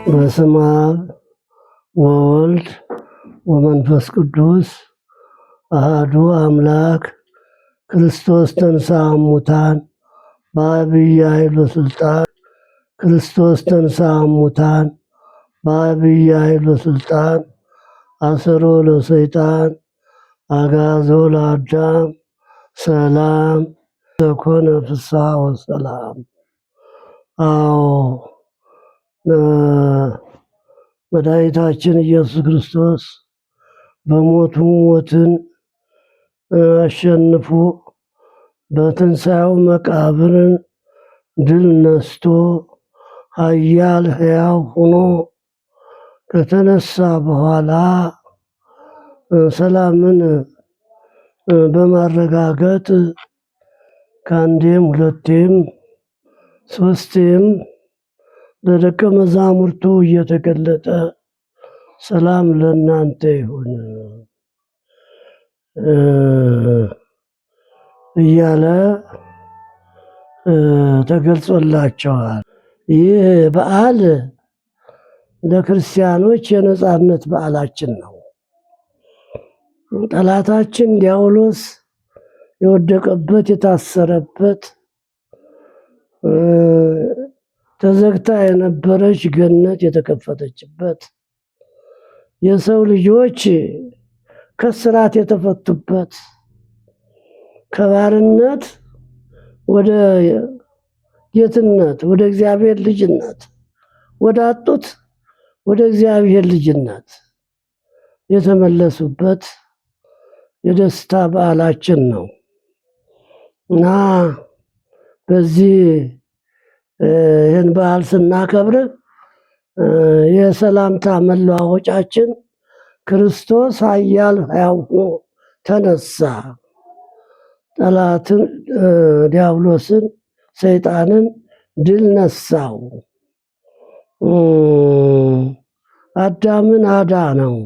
በስመ አብ ወወልድ ወመንፈስ ቅዱስ አሐዱ አምላክ ክርስቶስ ተንሥአ እሙታን በዐቢይ ኃይል ወሥልጣን ክርስቶስ ተንሥአ እሙታን በዐቢይ ኃይል ወሥልጣን አሰሮ ለሰይጣን አግዓዞ ለአዳም ሰላም ለኮነ ፍስሐ ወሰላም። አዎ መድኃኒታችን ኢየሱስ ክርስቶስ በሞቱ ሞትን አሸንፎ በትንሣኤው መቃብርን ድል ነስቶ ኃያል ሕያው ሆኖ ከተነሳ በኋላ ሰላምን በማረጋገጥ ከአንዴም ሁለቴም ሦስቴም ለደቀ መዛሙርቱ እየተገለጠ ሰላም ለእናንተ ይሁን እያለ ተገልጾላቸዋል። ይህ በዓል ለክርስቲያኖች የነፃነት በዓላችን ነው። ጠላታችን ዲያብሎስ የወደቀበት የታሰረበት ተዘግታ የነበረች ገነት የተከፈተችበት የሰው ልጆች ከስራት የተፈቱበት ከባርነት ወደ ጌትነት ወደ እግዚአብሔር ልጅነት ወደ አጡት ወደ እግዚአብሔር ልጅነት የተመለሱበት የደስታ በዓላችን ነው እና በዚህ ይህን በዓል ስናከብር የሰላምታ መለዋወጫችን ክርስቶስ ኃያል ሕያው ሆኖ ተነሳ፣ ጠላትን ዲያብሎስን ሰይጣንን ድል ነሳው፣ አዳምን አዳነው፣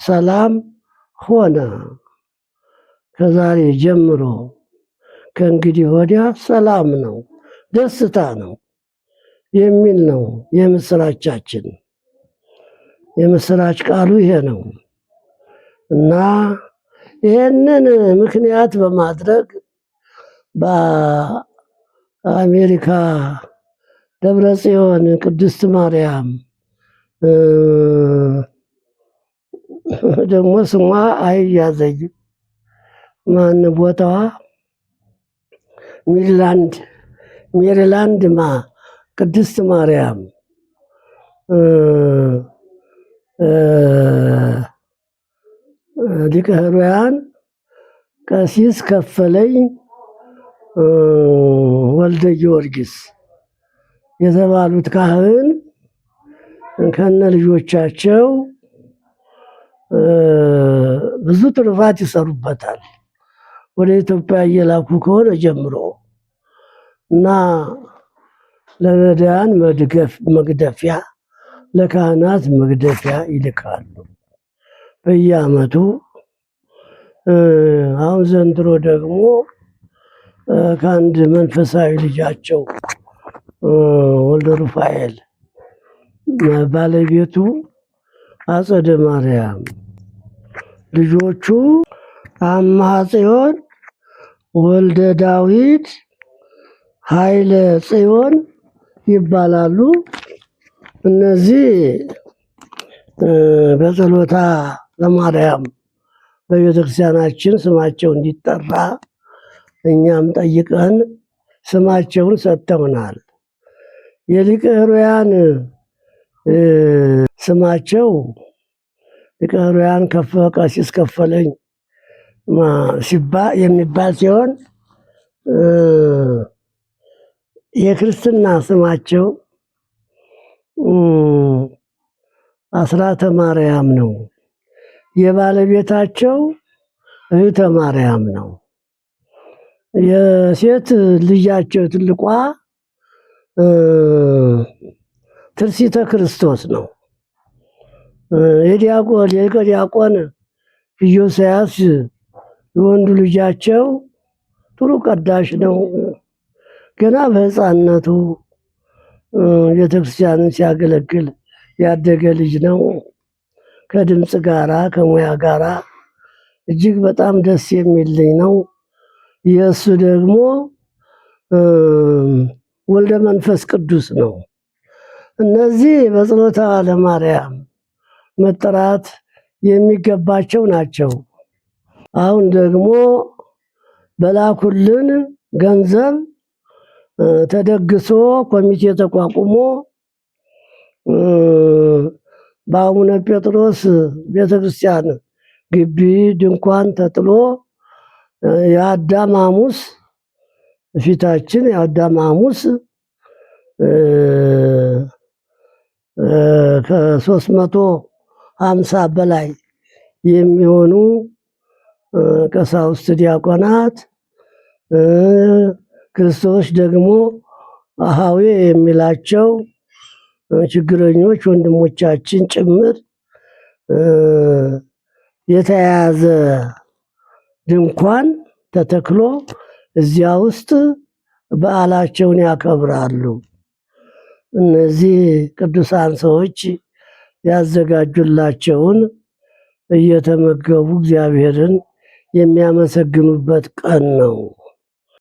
ሰላም ሆነ። ከዛሬ ጀምሮ ከእንግዲህ ወዲያ ሰላም ነው፣ ደስታ ነው የሚል ነው የምስራቻችን። የምስራች ቃሉ ይሄ ነው እና ይህንን ምክንያት በማድረግ በአሜሪካ ደብረ ጽዮን ቅድስት ማርያም ደግሞ ስሟ አይያዘኝም ማን ቦታዋ ሜሪላንድ ቅድስት ማርያም ሊቀ ኅሩያን ቀሲስ ከፈለኝ ወልደ ጊዮርጊስ የተባሉት ካህን ከነ ልጆቻቸው ብዙ ትሩፋት ይሰሩበታል። ወደ ኢትዮጵያ እየላኩ ከሆነ ጀምሮ እና ለነዳያን መግደፊያ ለካህናት መግደፊያ ይልካሉ በየዓመቱ። አሁን ዘንድሮ ደግሞ ከአንድ መንፈሳዊ ልጃቸው ወልደ ሩፋኤል ባለቤቱ አጸደ ማርያም ልጆቹ አምሃ ጽዮን ወልደ ዳዊት ኃይለ ጽዮን ይባላሉ። እነዚህ በጸሎታ ለማርያም በቤተክርስቲያናችን ስማቸው እንዲጠራ እኛም ጠይቀን ስማቸውን ሰጥተውናል። የሊቀ ኅሩያን ስማቸው ሊቀ ኅሩያን ቀሲስ ከፈለኝ የሚባል ሲሆን የክርስትና ስማቸው አስራተ ማርያም ነው። የባለቤታቸው እህተ ማርያም ነው። የሴት ልጃቸው ትልቋ ትርሲተ ክርስቶስ ነው። የዲያቆን ኢዮስያስ የወንዱ ልጃቸው ጥሩ ቀዳሽ ነው። ገና በሕፃንነቱ ቤተክርስቲያንን ሲያገለግል ያደገ ልጅ ነው። ከድምፅ ጋራ ከሙያ ጋራ እጅግ በጣም ደስ የሚል ልጅ ነው። የእሱ ደግሞ ወልደ መንፈስ ቅዱስ ነው። እነዚህ በጸሎተ ለማርያም መጠራት የሚገባቸው ናቸው። አሁን ደግሞ በላኩልን ገንዘብ ተደግሶ ኮሚቴ ተቋቁሞ በአቡነ ጴጥሮስ ቤተክርስቲያን ግቢ ድንኳን ተጥሎ የአዳም ሐሙስ ፊታችን የአዳም ሐሙስ ከ350 በላይ የሚሆኑ ቀሳውስት፣ ዲያቆናት ክርስቶስ ደግሞ አሃዌ የሚላቸው ችግረኞች ወንድሞቻችን ጭምር የተያያዘ ድንኳን ተተክሎ እዚያ ውስጥ በዓላቸውን ያከብራሉ። እነዚህ ቅዱሳን ሰዎች ያዘጋጁላቸውን እየተመገቡ እግዚአብሔርን የሚያመሰግኑበት ቀን ነው።